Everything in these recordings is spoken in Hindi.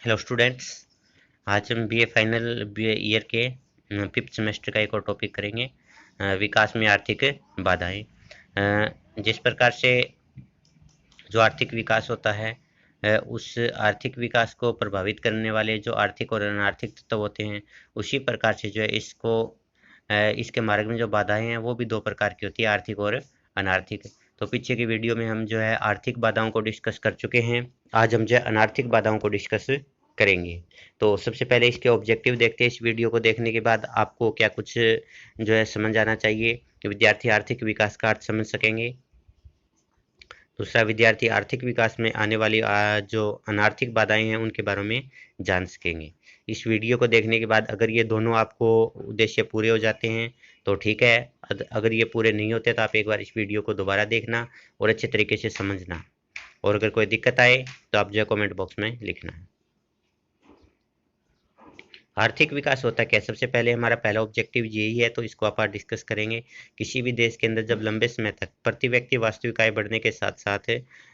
हेलो स्टूडेंट्स, आज हम बीए फाइनल बीए ईयर के 5th सेमेस्टर का एक और टॉपिक करेंगे, विकास में आर्थिक बाधाएं। जिस प्रकार से जो आर्थिक विकास होता है, उस आर्थिक विकास को प्रभावित करने वाले जो आर्थिक और अनार्थिक तत्व होते हैं, उसी प्रकार से जो है इसके मार्ग में जो बाधाएं हैं वो भी दो प्रकार की होती है, आर्थिक और अनार्थिक। तो पीछे की वीडियो में हम जो है आर्थिक बाधाओं को डिस्कस कर चुके हैं। आज हम जो है अनार्थिक बाधाओं को डिस्कस करेंगे। तो सबसे पहले इसके ऑब्जेक्टिव देखते हैं। इस वीडियो को देखने के बाद आपको क्या कुछ जो है समझ आना चाहिए कि विद्यार्थी आर्थिक विकास का अर्थ समझ सकेंगे। दूसरा, विद्यार्थी आर्थिक विकास में आने वाली जो अनार्थिक बाधाएं हैं उनके बारे में जान सकेंगे। इस वीडियो को देखने के बाद अगर ये दोनों आपको उद्देश्य पूरे हो जाते हैं तो ठीक है, अगर ये पूरे नहीं होते तो आप एक बार इस वीडियो को दोबारा देखना और अच्छे तरीके से समझना, और अगर कोई दिक्कत आए तो आप जो है कमेंट बॉक्स में लिखना। आर्थिक विकास होता क्या है? सबसे पहले हमारा पहला ऑब्जेक्टिव यही है, तो इसको आप डिस्कस करेंगे। किसी भी देश के अंदर जब लंबे समय तक प्रति व्यक्ति वास्तविक आय बढ़ने के साथ साथ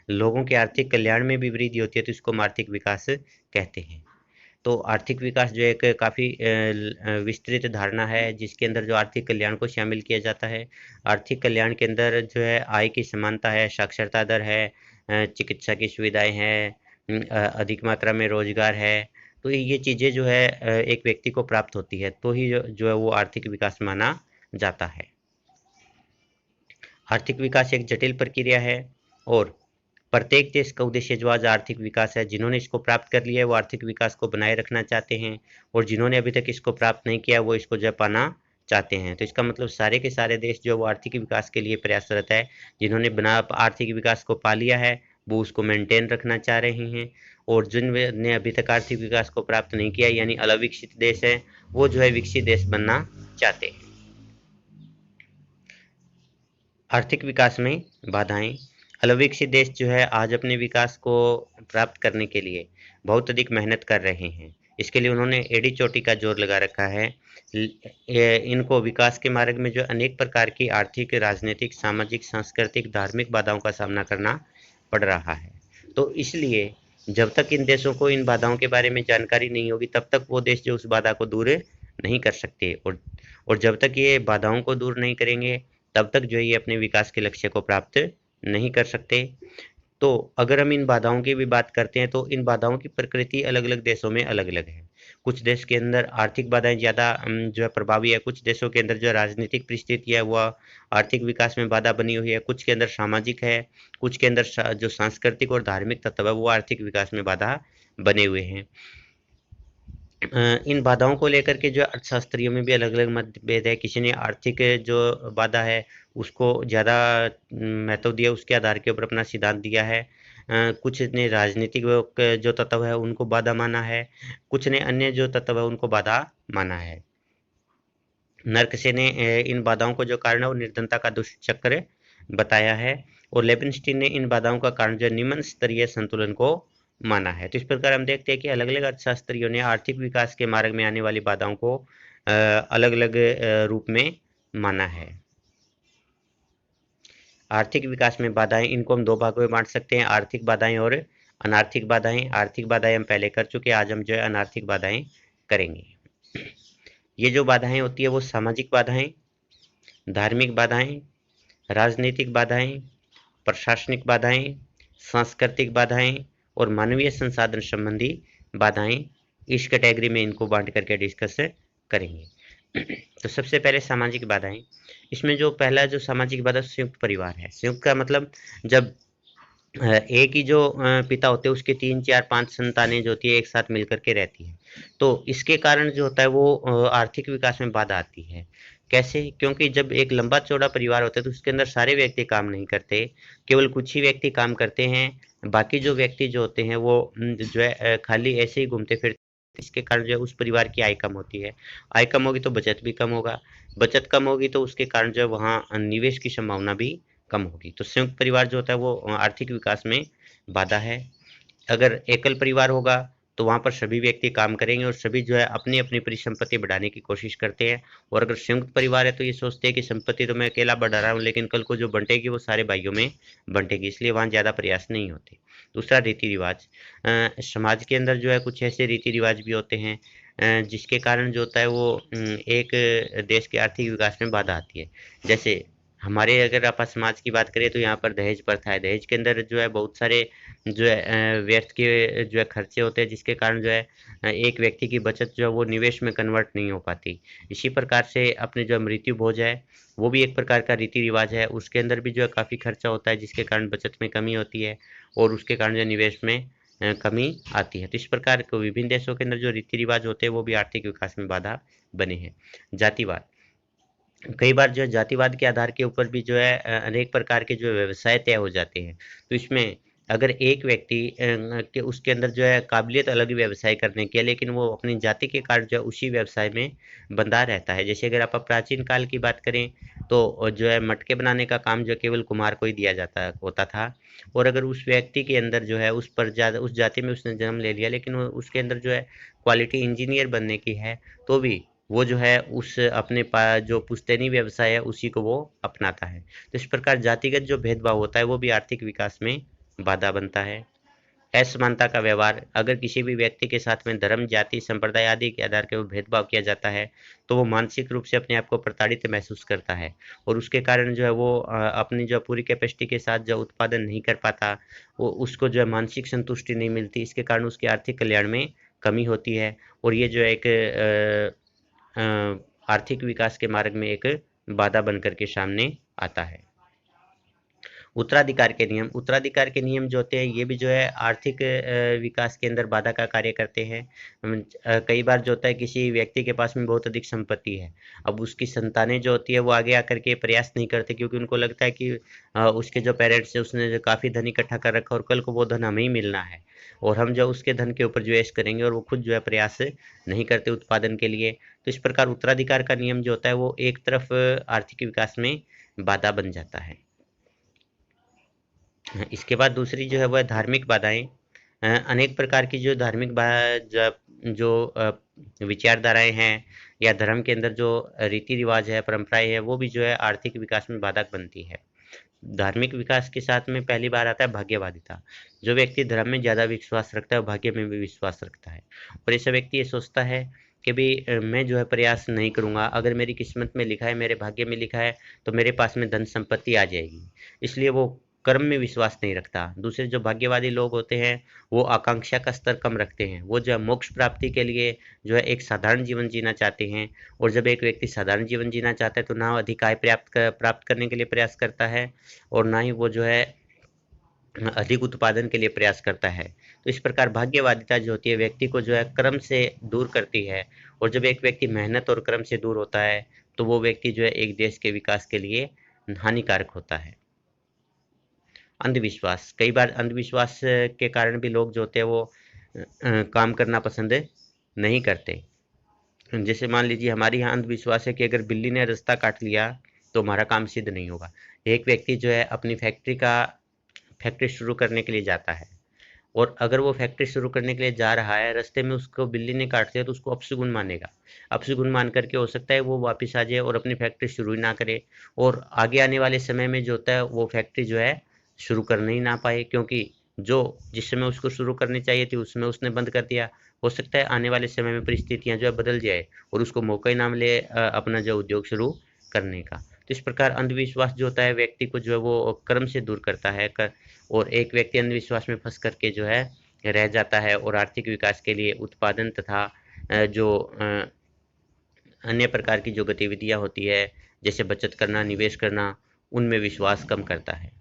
लोगों के आर्थिक कल्याण में भी वृद्धि होती है तो इसको हम आर्थिक विकास कहते हैं। तो आर्थिक विकास जो एक काफ़ी विस्तृत धारणा है जिसके अंदर जो आर्थिक कल्याण को शामिल किया जाता है। आर्थिक कल्याण के अंदर जो है आय की समानता है, साक्षरता दर है, चिकित्सा की सुविधाएं हैं, अधिक मात्रा में रोजगार है। तो ये चीज़ें जो है एक व्यक्ति को प्राप्त होती है तो ही जो है वो आर्थिक विकास माना जाता है। आर्थिक विकास एक जटिल प्रक्रिया है और प्रत्येक देश का उद्देश्य जो आज आर्थिक विकास है, जिन्होंने इसको प्राप्त कर लिया है वो आर्थिक विकास को बनाए रखना चाहते हैं, और जिन्होंने अभी तक इसको प्राप्त नहीं किया वो इसको जो पाना चाहते हैं। तो इसका मतलब सारे के सारे देश जो वो आर्थिक विकास के लिए प्रयासरत है। जिन्होंने बना आर्थिक विकास को पा लिया है वो उसको मेंटेन रखना चाह रहे हैं, और जिनने अभी तक आर्थिक विकास को प्राप्त नहीं किया यानी अविकसित देश है, वो जो है विकसित देश बनना चाहते हैं। आर्थिक विकास में बाधाएं। अविकसित देश जो है आज अपने विकास को प्राप्त करने के लिए बहुत अधिक मेहनत कर रहे हैं। इसके लिए उन्होंने एड़ी चोटी का जोर लगा रखा है। इनको विकास के मार्ग में जो अनेक प्रकार की आर्थिक, राजनीतिक, सामाजिक, सांस्कृतिक, धार्मिक बाधाओं का सामना करना पड़ रहा है। तो इसलिए जब तक इन देशों को इन बाधाओं के बारे में जानकारी नहीं होगी तब तक वो देश जो उस बाधा को दूर नहीं कर सकते, और जब तक ये बाधाओं को दूर नहीं करेंगे तब तक जो है ये अपने विकास के लक्ष्य को प्राप्त नहीं कर सकते। तो अगर हम इन बाधाओं की भी बात करते हैं तो इन बाधाओं की प्रकृति अलग अलग देशों में अलग अलग है। कुछ देश के अंदर आर्थिक बाधाएं ज़्यादा जो है प्रभावी है, कुछ देशों के अंदर जो राजनीतिक परिस्थिति है वह आर्थिक विकास में बाधा बनी हुई है, कुछ के अंदर सामाजिक है, कुछ के अंदर जो सांस्कृतिक और धार्मिक तत्व है वो आर्थिक विकास में बाधा बने हुए हैं। इन बाधाओं को लेकर के जो अर्थशास्त्रियों में भी अलग अलग मतभेद है। किसी ने आर्थिक जो बाधा है उसको ज़्यादा महत्व दिया, उसके आधार के ऊपर अपना सिद्धांत दिया है। कुछ ने राजनीतिक जो तत्व है उनको बाधा माना है, कुछ ने अन्य जो तत्व है उनको बाधा माना है। नर्कसे ने इन बाधाओं को जो कारण है वो निर्धनता का दुष्चक्र बताया है, और लेबिनस्टीन ने इन बाधाओं का कारण जो निम्न स्तरीय संतुलन को माना है। तो इस प्रकार हम देखते हैं कि अलग अलग अर्थशास्त्रियों ने आर्थिक विकास के मार्ग में आने वाली बाधाओं को अलग अलग रूप में माना है। आर्थिक विकास में बाधाएं, इनको हम दो भागों में बांट सकते हैं, आर्थिक बाधाएं और अनार्थिक बाधाएं। आर्थिक बाधाएं हम पहले कर चुके हैं, आज हम जो है अनार्थिक बाधाएं करेंगे। ये जो बाधाएं होती है वो सामाजिक बाधाएं, धार्मिक बाधाएं, राजनीतिक बाधाएं, प्रशासनिक बाधाएं, सांस्कृतिक बाधाएं और मानवीय संसाधन संबंधी बाधाएं, इस कैटेगरी में इनको बांट करके डिस्कस करेंगे। तो सबसे पहले सामाजिक बाधाएं। इसमें जो पहला जो सामाजिक बाधा संयुक्त परिवार है। संयुक्त का मतलब जब एक ही जो पिता होते हैं उसके 3, 4, 5 संतानें जो होती है एक साथ मिलकर के रहती है, तो इसके कारण जो होता है वो आर्थिक विकास में बाधा आती है। कैसे? क्योंकि जब एक लंबा चौड़ा परिवार होता है तो उसके अंदर सारे व्यक्ति काम नहीं करते, केवल कुछ ही व्यक्ति काम करते हैं। बाकी जो व्यक्ति जो होते हैं वो जो है खाली ऐसे ही घूमते फिरते। इसके कारण जो है उस परिवार की आय कम होती है। आय कम होगी तो बचत भी कम होगा, बचत कम होगी तो उसके कारण जो है वहाँ निवेश की संभावना भी कम होगी। तो संयुक्त परिवार जो होता है वो आर्थिक विकास में बाधा है। अगर एकल परिवार होगा तो वहाँ पर सभी व्यक्ति काम करेंगे और सभी जो है अपनी अपनी परिसंपत्ति बढ़ाने की कोशिश करते हैं। और अगर संयुक्त परिवार है तो ये सोचते हैं कि संपत्ति तो मैं अकेला बढ़ा रहा हूँ, लेकिन कल को जो बंटेगी वो सारे भाइयों में बंटेगी, इसलिए वहाँ ज़्यादा प्रयास नहीं होते। दूसरा, रीति रिवाज। समाज के अंदर जो है कुछ ऐसे रीति रिवाज भी होते हैं जिसके कारण जो होता है वो एक देश के आर्थिक विकास में बाधा आती है। जैसे हमारे अगर आप समाज की बात करें तो यहाँ पर दहेज प्रथा है। दहेज के अंदर जो है बहुत सारे जो है व्यर्थ के जो है खर्चे होते हैं, जिसके कारण जो है एक व्यक्ति की बचत जो है वो निवेश में कन्वर्ट नहीं हो पाती। इसी प्रकार से अपने जो मृत्यु भोज है वो भी एक प्रकार का रीति रिवाज है, उसके अंदर भी जो है काफ़ी खर्चा होता है, जिसके कारण बचत में कमी होती है और उसके कारण जो निवेश में कमी आती है। तो इस प्रकार के विभिन्न देशों के अंदर जो रीति रिवाज होते हैं वो भी आर्थिक विकास में बाधा बने हैं। जातिवाद। कई बार जो है जातिवाद के आधार के ऊपर भी जो है अनेक प्रकार के जो व्यवसाय तय हो जाते हैं। तो इसमें अगर एक व्यक्ति के उसके अंदर जो है काबिलियत अलग व्यवसाय करने की है, लेकिन वो अपनी जाति के कारण जो है उसी व्यवसाय में बंधा रहता है। जैसे अगर आप प्राचीन काल की बात करें तो जो है मटके बनाने का काम जो केवल कुम्हार को ही दिया जाता होता था। और अगर उस व्यक्ति के अंदर जो है उस जाति में उसने जन्म ले लिया, लेकिन उसके अंदर जो है क्वालिटी इंजीनियर बनने की है, तो भी वो जो है उस अपने जो पुश्तैनी व्यवसाय है उसी को वो अपनाता है। तो इस प्रकार जातिगत जो भेदभाव होता है वो भी आर्थिक विकास में बाधा बनता है। असमानता का व्यवहार। अगर किसी भी व्यक्ति के साथ में धर्म, जाति, संप्रदाय आदि के आधार के भेदभाव किया जाता है तो वो मानसिक रूप से अपने आप को प्रताड़ित महसूस करता है और उसके कारण जो है वो अपनी जो पूरी कैपेसिटी के साथ जो उत्पादन नहीं कर पाता, वो उसको जो है मानसिक संतुष्टि नहीं मिलती, इसके कारण उसके आर्थिक कल्याण में कमी होती है और ये जो है एक आर्थिक विकास के मार्ग में एक बाधा बनकर के सामने आता है। उत्तराधिकार के नियम जो होते हैं ये भी जो है आर्थिक विकास के अंदर बाधा का कार्य करते हैं। कई बार जो होता है किसी व्यक्ति के पास में बहुत अधिक संपत्ति है, अब उसकी संतानें जो होती है वो आगे आकर के प्रयास नहीं करते, क्योंकि उनको लगता है कि उसके जो पेरेंट्स है उसने जो काफ़ी धन इकट्ठा कर रखा और कल को वो धन हमें ही मिलना है और हम जो उसके धन के ऊपर जो ऐश करेंगे, और वो खुद जो है प्रयास नहीं करते उत्पादन के लिए। तो इस प्रकार उत्तराधिकार का नियम जो होता है वो एक तरफ आर्थिक विकास में बाधा बन जाता है। इसके बाद दूसरी जो है वह धार्मिक बाधाएं। अनेक प्रकार की जो धार्मिक जो विचारधाराएं हैं या धर्म के अंदर जो रीति रिवाज है, परंपराएं है, वो भी जो है आर्थिक विकास में बाधक बनती है। धार्मिक विकास के साथ में पहली बार आता है भाग्यवादिता। जो व्यक्ति धर्म में ज़्यादा विश्वास रखता है भाग्य में भी विश्वास रखता है और ऐसा व्यक्ति ये सोचता है कि भाई मैं जो है प्रयास नहीं करूँगा, अगर मेरी किस्मत में लिखा है, मेरे भाग्य में लिखा है तो मेरे पास में धन संपत्ति आ जाएगी, इसलिए वो कर्म में विश्वास नहीं रखता। दूसरे जो भाग्यवादी लोग होते हैं वो आकांक्षा का स्तर कम रखते हैं, वो जो है मोक्ष प्राप्ति के लिए जो है एक साधारण जीवन जीना चाहते हैं और जब एक व्यक्ति साधारण जीवन जीना चाहता है तो ना अधिक आय प्राप्त करने के लिए प्रयास करता है और ना ही वो जो है अधिक उत्पादन के लिए प्रयास करता है। तो इस प्रकार भाग्यवादिता जो होती है व्यक्ति को जो है कर्म से दूर करती है और जब एक व्यक्ति मेहनत और कर्म से दूर होता है तो वो व्यक्ति जो है एक देश के विकास के लिए हानिकारक होता है। अंधविश्वास। कई बार अंधविश्वास के कारण भी लोग जो होते हैं वो काम करना पसंद नहीं करते। जैसे मान लीजिए हमारे यहाँ अंधविश्वास है कि अगर बिल्ली ने रास्ता काट लिया तो हमारा काम सिद्ध नहीं होगा। एक व्यक्ति जो है अपनी फैक्ट्री शुरू करने के लिए जाता है और अगर वो फैक्ट्री शुरू करने के लिए जा रहा है, रास्ते में उसको बिल्ली ने काट दिया तो उसको अपशगुन मानेगा। अपशगुन मान करके हो सकता है वो वापस आ जाए और अपनी फैक्ट्री शुरू ही ना करे और आगे आने वाले समय में जो होता है वो फैक्ट्री जो है शुरू करने ही ना पाए, क्योंकि जो जिस समय उसको शुरू करनी चाहिए थी उसमें उसने बंद कर दिया। हो सकता है आने वाले समय में परिस्थितियां जो है बदल जाए और उसको मौका ही ना मिले अपना जो उद्योग शुरू करने का। तो इस प्रकार अंधविश्वास जो होता है व्यक्ति को जो है वो कर्म से दूर करता है और एक व्यक्ति अंधविश्वास में फंस करके जो है रह जाता है और आर्थिक विकास के लिए उत्पादन तथा जो अन्य प्रकार की जो गतिविधियां होती है जैसे बचत करना, निवेश करना, उनमें विश्वास कम करता है।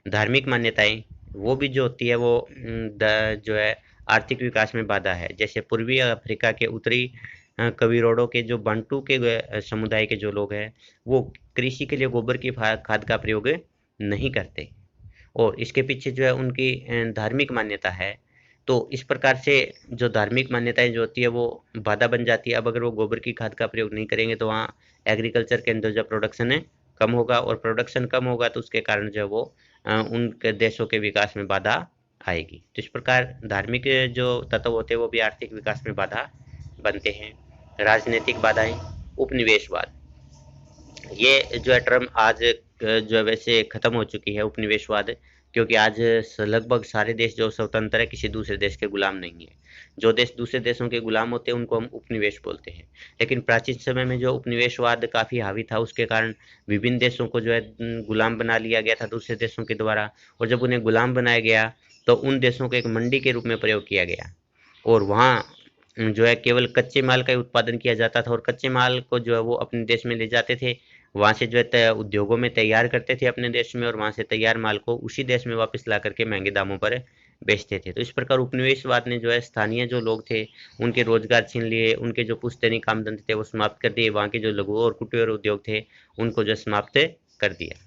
धार्मिक मान्यताएं वो भी जो होती है वो जो है आर्थिक विकास में बाधा है। जैसे पूर्वी अफ्रीका के उत्तरी कविरोड़ों के जो बांटू के समुदाय के जो लोग हैं वो कृषि के लिए गोबर की खाद का प्रयोग नहीं करते और इसके पीछे जो है उनकी धार्मिक मान्यता है। तो इस प्रकार से जो धार्मिक मान्यताएं जो होती है वो बाधा बन जाती है। अब अगर वो गोबर की खाद का प्रयोग नहीं करेंगे तो वहाँ एग्रीकल्चर के अंदर जो प्रोडक्शन है कम होगा और प्रोडक्शन कम होगा तो उसके कारण जो है वो उन देशों के विकास में बाधा आएगी। तो इस प्रकार धार्मिक जो तत्व होते हैं वो भी आर्थिक विकास में बाधा बनते हैं। राजनीतिक बाधाएं, उपनिवेशवाद, ये जो है टर्म आज जो है वैसे खत्म हो चुकी है, उपनिवेशवाद, क्योंकि आज लगभग सारे देश जो स्वतंत्र है किसी दूसरे देश के गुलाम नहीं है। जो देश दूसरे देशों के गुलाम होते हैं उनको हम उपनिवेश बोलते हैं। लेकिन प्राचीन समय में जो उपनिवेशवाद काफी हावी था, उसके कारण विभिन्न देशों को जो है गुलाम बना लिया गया था दूसरे देशों के द्वारा। और जब उन्हें गुलाम बनाया गया तो उन देशों को एक मंडी के रूप में प्रयोग किया गया, और वहाँ जो है केवल कच्चे माल का ही उत्पादन किया जाता था, और कच्चे माल को जो है वो अपने देश में ले जाते थे, वहाँ से जो है उद्योगों में तैयार करते थे अपने देश में, और वहाँ से तैयार माल को उसी देश में वापस ला करके महंगे दामों पर बेचते थे। तो इस प्रकार उपनिवेशवाद ने जो है स्थानीय जो लोग थे उनके रोजगार छीन लिए, उनके जो पुश्तैनी काम धंधे थे वो समाप्त कर दिए, वहाँ के जो लघु और कुटीर उद्योग थे उनको जो समाप्त कर दिया।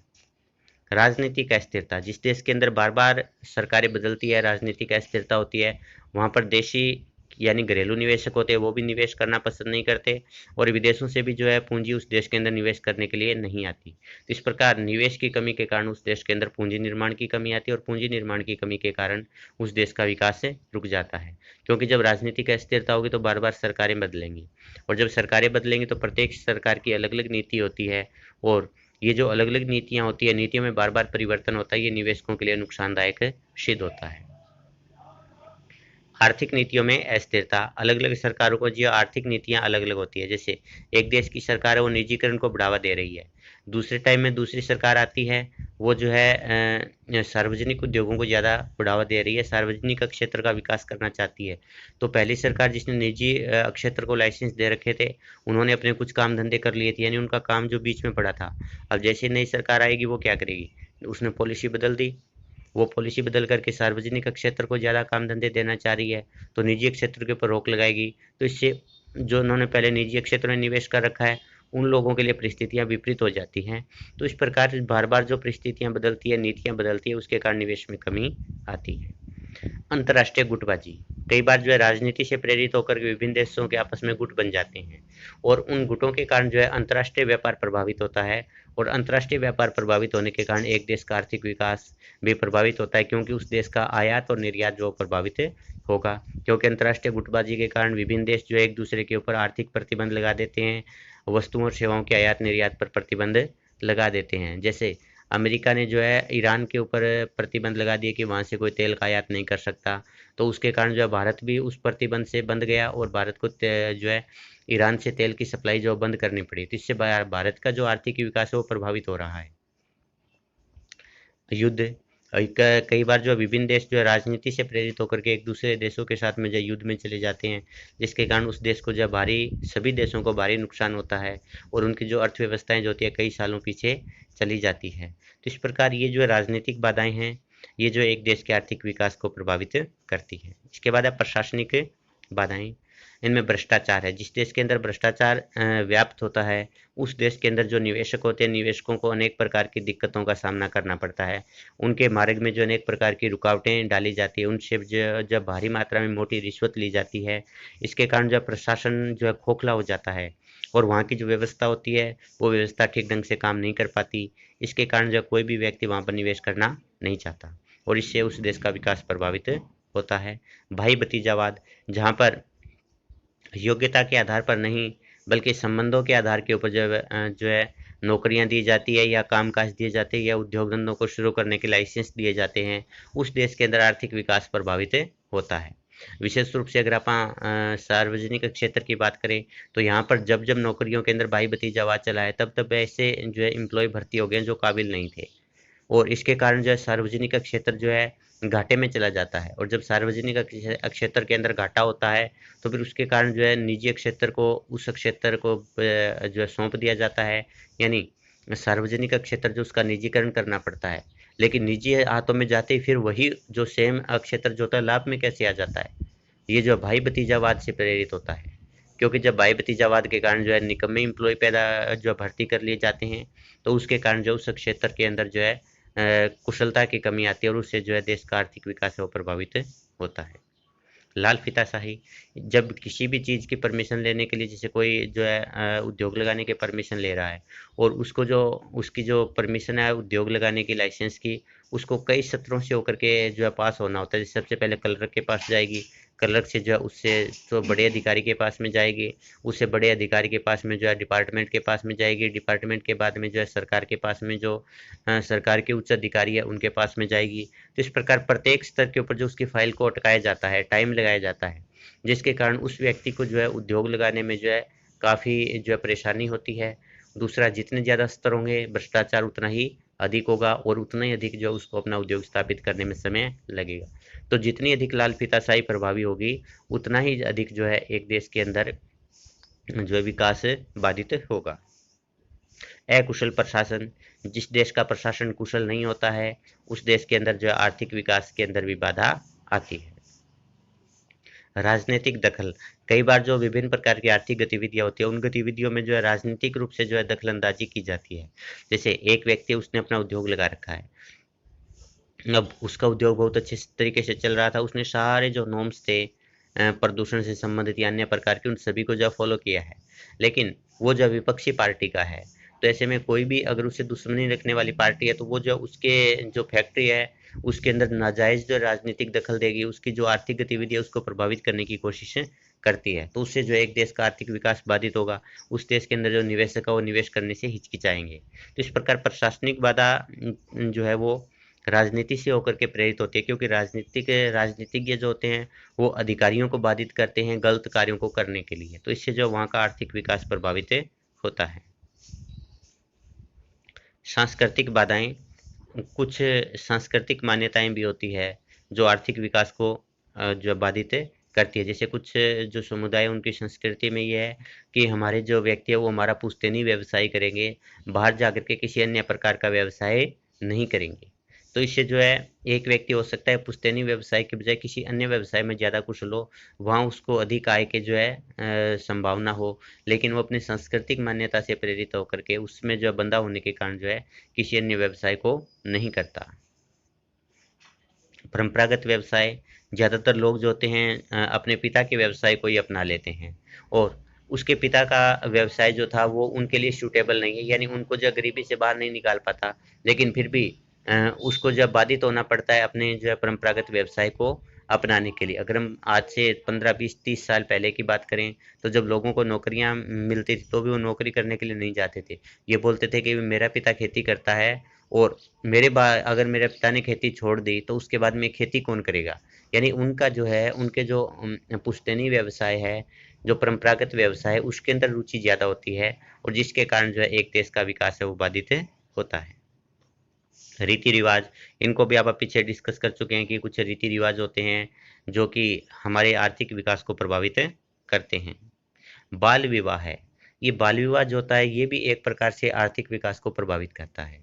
राजनीतिक अस्थिरता, जिस देश के अंदर बार बार सरकारें बदलती है, राजनीतिक अस्थिरता होती है, वहाँ पर देशी यानी घरेलू निवेशक होते हैं वो भी निवेश करना पसंद नहीं करते, और विदेशों से भी जो है पूंजी उस देश के अंदर निवेश करने के लिए नहीं आती। तो इस प्रकार निवेश की कमी के कारण उस देश के अंदर पूंजी निर्माण की कमी आती है, और पूंजी निर्माण की कमी के कारण उस देश का विकास रुक जाता है। क्योंकि जब राजनीतिक अस्थिरता होगी तो बार बार सरकारें बदलेंगी, और जब सरकारें बदलेंगी तो प्रत्येक सरकार की अलग अलग नीति होती है, और ये जो अलग अलग नीतियाँ होती है, नीतियों में बार बार परिवर्तन होता है, ये निवेशकों के लिए नुकसानदायक सिद्ध होता है। आर्थिक नीतियों में अस्थिरता, अलग अलग सरकारों को जो आर्थिक नीतियां अलग अलग होती है। जैसे एक देश की सरकार है वो निजीकरण को बढ़ावा दे रही है, दूसरे टाइम में दूसरी सरकार आती है वो जो है सार्वजनिक उद्योगों को ज़्यादा बढ़ावा दे रही है, सार्वजनिक क्षेत्र का विकास करना चाहती है। तो पहली सरकार जिसने निजी क्षेत्र को लाइसेंस दे रखे थे उन्होंने अपने कुछ काम धंधे कर लिए थे, यानी उनका काम जो बीच में पड़ा था। अब जैसे नई सरकार आएगी वो क्या करेगी, उसने पॉलिसी बदल दी, वो पॉलिसी बदल करके सार्वजनिक क्षेत्र को ज़्यादा काम धंधे देना चाह रही है, तो निजी क्षेत्र के ऊपर रोक लगाएगी। तो इससे जो उन्होंने पहले निजी क्षेत्र में निवेश कर रखा है उन लोगों के लिए परिस्थितियां विपरीत हो जाती हैं। तो इस प्रकार बार बार जो परिस्थितियां बदलती है, नीतियां बदलती है, उसके कारण निवेश में कमी आती है। अंतर्राष्ट्रीय गुटबाजी, कई बार जो है राजनीति से प्रेरित होकर विभिन्न देशों के आपस में गुट बन जाते हैं, और उन गुटों के कारण जो है अंतर्राष्ट्रीय व्यापार प्रभावित होता है, और अंतर्राष्ट्रीय व्यापार प्रभावित होने के कारण एक देश का आर्थिक विकास भी प्रभावित होता है, क्योंकि उस देश का आयात और निर्यात जो प्रभावित होगा। क्योंकि अंतर्राष्ट्रीय गुटबाजी के कारण विभिन्न देश जो है एक दूसरे के ऊपर आर्थिक प्रतिबंध लगा देते हैं, वस्तुओं और सेवाओं के आयात निर्यात पर प्रतिबंध लगा देते हैं। जैसे अमेरिका ने जो है ईरान के ऊपर प्रतिबंध लगा दिया कि वहाँ से कोई तेल का आयात नहीं कर सकता, तो उसके कारण जो है भारत भी उस प्रतिबंध से बंद गया, और भारत को जो है ईरान से तेल की सप्लाई जो बंद करनी पड़ी। तो इससे भारत का जो आर्थिक विकास है वो प्रभावित हो रहा है। युद्ध, कई बार जो विभिन्न देश जो है राजनीति से प्रेरित होकर के एक दूसरे देशों के साथ में जो युद्ध में चले जाते हैं, जिसके कारण उस देश को जो सभी देशों को भारी नुकसान होता है, और उनकी जो अर्थव्यवस्थाएं जो होती है कई सालों पीछे चली जाती है। तो इस प्रकार ये जो राजनीतिक बाधाएं हैं ये जो एक देश के आर्थिक विकास को प्रभावित करती है। इसके बाद है प्रशासनिक बाधाएं, इनमें भ्रष्टाचार है। जिस देश के अंदर भ्रष्टाचार व्याप्त होता है उस देश के अंदर जो निवेशक होते हैं, निवेशकों को अनेक प्रकार की दिक्कतों का सामना करना पड़ता है, उनके मार्ग में जो अनेक प्रकार की रुकावटें डाली जाती है, उनसे जब भारी मात्रा में मोटी रिश्वत ली जाती है, इसके कारण जो प्रशासन जो है खोखला हो जाता है, और वहाँ की जो व्यवस्था होती है वो व्यवस्था ठीक ढंग से काम नहीं कर पाती। इसके कारण जो कोई भी व्यक्ति वहाँ पर निवेश करना नहीं चाहता, और इससे उस देश का विकास प्रभावित होता है। भाई भतीजावाद, जहाँ पर योग्यता के आधार पर नहीं बल्कि संबंधों के आधार के ऊपर जो है नौकरियां दी जाती है, या कामकाज दिए जाते हैं, या उद्योग धंधों को शुरू करने के लाइसेंस दिए जाते हैं, उस देश के अंदर आर्थिक विकास प्रभावित होता है। विशेष रूप से अगर आप सार्वजनिक क्षेत्र की बात करें तो यहाँ पर जब जब नौकरियों के अंदर भाई भतीजावाद चला है तब तब ऐसे जो है एम्प्लॉय भर्ती हो गए जो काबिल नहीं थे, और इसके कारण जो है सार्वजनिक क्षेत्र जो है घाटे में चला जाता है, और जब सार्वजनिक क्षेत्र के अंदर घाटा होता है तो फिर उसके कारण जो है निजी क्षेत्र को उस क्षेत्र को जो है सौंप दिया जाता है, यानी सार्वजनिक क्षेत्र जो उसका निजीकरण करना पड़ता है। लेकिन निजी हाथों में जाते ही फिर वही जो सेम क्षेत्र जो होता है लाभ में कैसे आ जाता है, ये जो भाई भतीजावाद से प्रेरित होता है। क्योंकि जब भाई भतीजावाद के कारण जो है निकम्मे एम्प्लॉय पैदा जो भर्ती कर लिए जाते हैं, तो उसके कारण जो उस क्षेत्र के अंदर जो है कुशलता की कमी आती है, और उससे जो है देश का आर्थिक विकास है वो प्रभावित होता है। लाल फीताशाही, जब किसी भी चीज़ की परमिशन लेने के लिए, जैसे कोई जो है उद्योग लगाने के परमिशन ले रहा है, और उसकी जो परमिशन है उद्योग लगाने की, लाइसेंस की, उसको कई सत्रों से होकर के जो है पास होना होता है। जैसे सबसे पहले कलेक्टर के पास जाएगी, कलेक्टर से जो है उससे तो बड़े अधिकारी के पास में जाएगी, उससे बड़े अधिकारी के पास में जो है डिपार्टमेंट के पास में जाएगी, डिपार्टमेंट के बाद में जो है सरकार के पास में, जो सरकार के उच्च अधिकारी है उनके पास में जाएगी। तो इस प्रकार प्रत्येक स्तर के ऊपर जो उसकी फाइल को अटकाया जाता है, टाइम लगाया जाता है, जिसके कारण उस व्यक्ति को जो है उद्योग लगाने में जो है काफ़ी जो है परेशानी होती है। दूसरा, जितने ज़्यादा स्तर होंगे भ्रष्टाचार उतना ही अधिक होगा, और उतना ही अधिक जो उसको अपना उद्योग स्थापित करने में समय लगेगा। तो जितनी अधिक लाल फीताशाही प्रभावी होगी, उतना ही अधिक जो है एक देश के अंदर जो है विकास बाधित होगा। अकुशल प्रशासन, जिस देश का प्रशासन कुशल नहीं होता है, उस देश के अंदर जो है आर्थिक विकास के अंदर भी बाधा आती है। राजनीतिक दखल, कई बार जो विभिन्न प्रकार की आर्थिक गतिविधियां होती है, उन गतिविधियों में जो है राजनीतिक रूप से जो है दखलंदाजी की जाती है। जैसे एक व्यक्ति, उसने अपना उद्योग लगा रखा है, अब उसका उद्योग बहुत अच्छे तरीके से चल रहा था, उसने सारे जो नॉर्म्स थे प्रदूषण से संबंधित या अन्य प्रकार के, उन सभी को जो फॉलो किया है, लेकिन वो जो विपक्षी पार्टी का है, तो ऐसे में कोई भी अगर उसे दुश्मनी रखने वाली पार्टी है, तो वो जो उसके जो फैक्ट्री है उसके अंदर नाजायज जो राजनीतिक दखल देगी, उसकी जो आर्थिक गतिविधि है उसको प्रभावित करने की कोशिश करती है, तो उससे जो एक देश का आर्थिक विकास बाधित होगा। उस देश के अंदर जो निवेशक है वो निवेश करने से हिचकिचाएंगे। तो इस प्रकार प्रशासनिक बाधा जो है वो राजनीति से होकर के प्रेरित होती है, क्योंकि राजनीतिज्ञ जो होते हैं वो अधिकारियों को बाधित करते हैं गलत कार्यों को करने के लिए, तो इससे जो वहाँ का आर्थिक विकास प्रभावित होता है। सांस्कृतिक बाधाएं, कुछ सांस्कृतिक मान्यताएं भी होती है जो आर्थिक विकास को जो बाधित करती है। जैसे कुछ जो समुदाय उनकी संस्कृति में ये है कि हमारे जो व्यक्ति है वो हमारा पुश्तैनी व्यवसाय करेंगे, बाहर जाकर के किसी अन्य प्रकार का व्यवसाय नहीं करेंगे। तो इससे जो है एक व्यक्ति हो सकता है पुश्तैनी व्यवसाय के बजाय किसी अन्य व्यवसाय में ज़्यादा कुशल हो, वहाँ उसको अधिक आय के जो है संभावना हो, लेकिन वो अपनी सांस्कृतिक मान्यता से प्रेरित होकर के उसमें जो बंधा होने के कारण जो है किसी अन्य व्यवसाय को नहीं करता। परंपरागत व्यवसाय, ज़्यादातर लोग जो होते हैं अपने पिता के व्यवसाय को ही अपना लेते हैं, और उसके पिता का व्यवसाय जो था वो उनके लिए सूटेबल नहीं है, यानी उनको जो गरीबी से बाहर नहीं निकाल पाता, लेकिन फिर भी उसको जब बाधित होना पड़ता है अपने जो है परंपरागत व्यवसाय को अपनाने के लिए। अगर हम आज से 15, 20, 30 साल पहले की बात करें, तो जब लोगों को नौकरियां मिलती थी तो भी वो नौकरी करने के लिए नहीं जाते थे। ये बोलते थे कि मेरा पिता खेती करता है, और अगर मेरे पिता ने खेती छोड़ दी तो उसके बाद में खेती कौन करेगा। यानी उनका जो है, उनके जो पुश्तैनी व्यवसाय है, जो परंपरागत व्यवसाय है, उसके अंदर रुचि ज़्यादा होती है, और जिसके कारण जो है एक देश का विकास है वो बाधित होता है। रीति रिवाज, इनको भी आप पीछे डिस्कस कर चुके हैं कि कुछ रीति रिवाज होते हैं जो कि हमारे आर्थिक विकास को प्रभावित करते हैं। बाल विवाह है, ये बाल विवाह जो होता है ये भी एक प्रकार से आर्थिक विकास को प्रभावित करता है।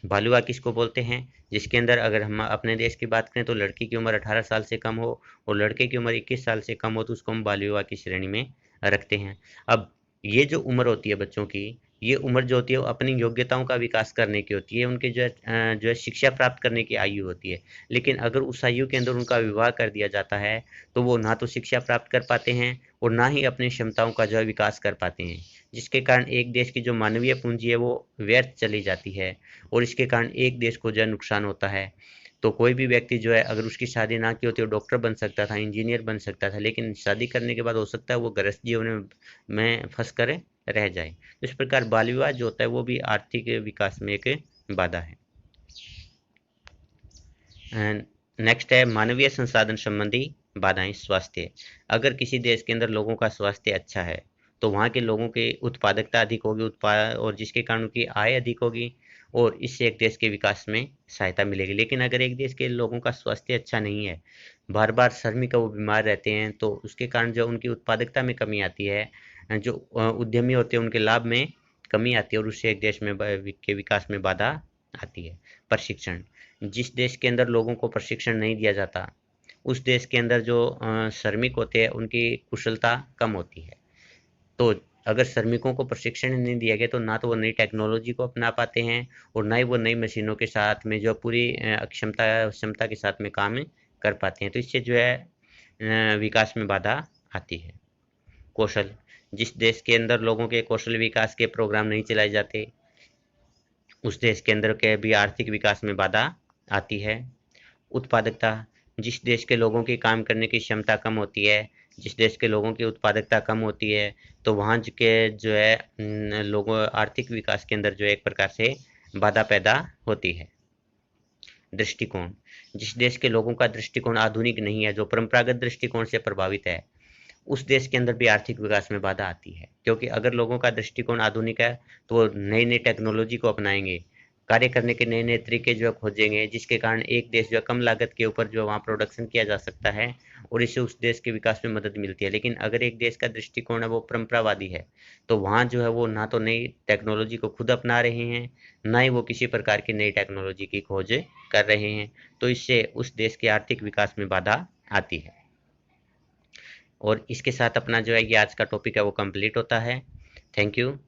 बाल विवाह किसको बोलते हैं? जिसके अंदर अगर हम अपने देश की बात करें तो लड़की की उम्र 18 साल से कम हो और लड़के की उम्र 21 साल से कम हो, तो उसको हम बाल विवाह की श्रेणी में रखते हैं। अब ये जो उम्र होती है बच्चों की, ये उम्र जो होती है वो अपनी योग्यताओं का विकास करने की होती है, उनके जो है शिक्षा प्राप्त करने की आयु होती है। लेकिन अगर उस आयु के अंदर उनका विवाह कर दिया जाता है तो वो ना तो शिक्षा प्राप्त कर पाते हैं और ना ही अपनी क्षमताओं का जो है विकास कर पाते हैं, जिसके कारण एक देश की जो मानवीय पूंजी है वो व्यर्थ चली जाती है, और इसके कारण एक देश को जो है नुकसान होता है। तो कोई भी व्यक्ति जो है अगर उसकी शादी ना की होती, वो डॉक्टर बन सकता था, इंजीनियर बन सकता था, लेकिन शादी करने के बाद हो सकता है वो गृहस्थ जीवन में फंस कर रह जाए। तो इस प्रकार बाल विवाह जो होता है वो भी आर्थिक विकास में एक बाधा है। नेक्स्ट है मानवीय संसाधन संबंधी बाधाएं। स्वास्थ्य, अगर किसी देश के अंदर लोगों का स्वास्थ्य अच्छा है तो वहाँ के लोगों की उत्पादकता अधिक होगी, और जिसके कारण उनकी आय अधिक होगी, और इससे एक देश के विकास में सहायता मिलेगी। लेकिन अगर एक देश के लोगों का स्वास्थ्य अच्छा नहीं है, बार बार श्रमिक वो बीमार रहते हैं, तो उसके कारण जो उनकी उत्पादकता में कमी आती है, जो उद्यमी होते हैं उनके लाभ में कमी आती है, और उससे एक देश में के विकास में बाधा आती है। प्रशिक्षण, जिस देश के अंदर लोगों को प्रशिक्षण नहीं दिया जाता, उस देश के अंदर जो श्रमिक होते हैं उनकी कुशलता कम होती है। तो अगर श्रमिकों को प्रशिक्षण नहीं दिया गया तो ना तो वो नई टेक्नोलॉजी को अपना पाते हैं, और ना ही वो नई मशीनों के साथ में जो पूरी क्षमता के साथ में काम कर पाते हैं। तो इससे जो है विकास में बाधा आती है। कौशल, जिस देश के अंदर लोगों के कौशल विकास के प्रोग्राम नहीं चलाए जाते, उस देश के अंदर के भी आर्थिक विकास में बाधा आती है। उत्पादकता, जिस देश के लोगों की काम करने की क्षमता कम होती है, जिस देश के लोगों की उत्पादकता कम होती है, तो वहाँ के जो है लोगों आर्थिक विकास के अंदर जो है एक प्रकार से बाधा पैदा होती है। दृष्टिकोण, जिस देश के लोगों का दृष्टिकोण आधुनिक नहीं है, जो परंपरागत दृष्टिकोण से प्रभावित है, उस देश के अंदर भी आर्थिक विकास में बाधा आती है। क्योंकि अगर लोगों का दृष्टिकोण आधुनिक है तो वो नई नई टेक्नोलॉजी को अपनाएंगे, कार्य करने के नए नए तरीके जो है खोजेंगे, जिसके कारण एक देश जो है कम लागत के ऊपर जो वहाँ प्रोडक्शन किया जा सकता है और इससे उस देश के विकास में मदद मिलती है। लेकिन अगर एक देश का दृष्टिकोण है वो परंपरावादी है, तो वहाँ जो है वो ना तो नई टेक्नोलॉजी को खुद अपना रहे हैं, ना ही वो किसी प्रकार की नई टेक्नोलॉजी की खोज कर रहे हैं, तो इससे उस देश के आर्थिक विकास में बाधा आती है। और इसके साथ अपना जो है ये आज का टॉपिक है वो कंप्लीट होता है। Thank you.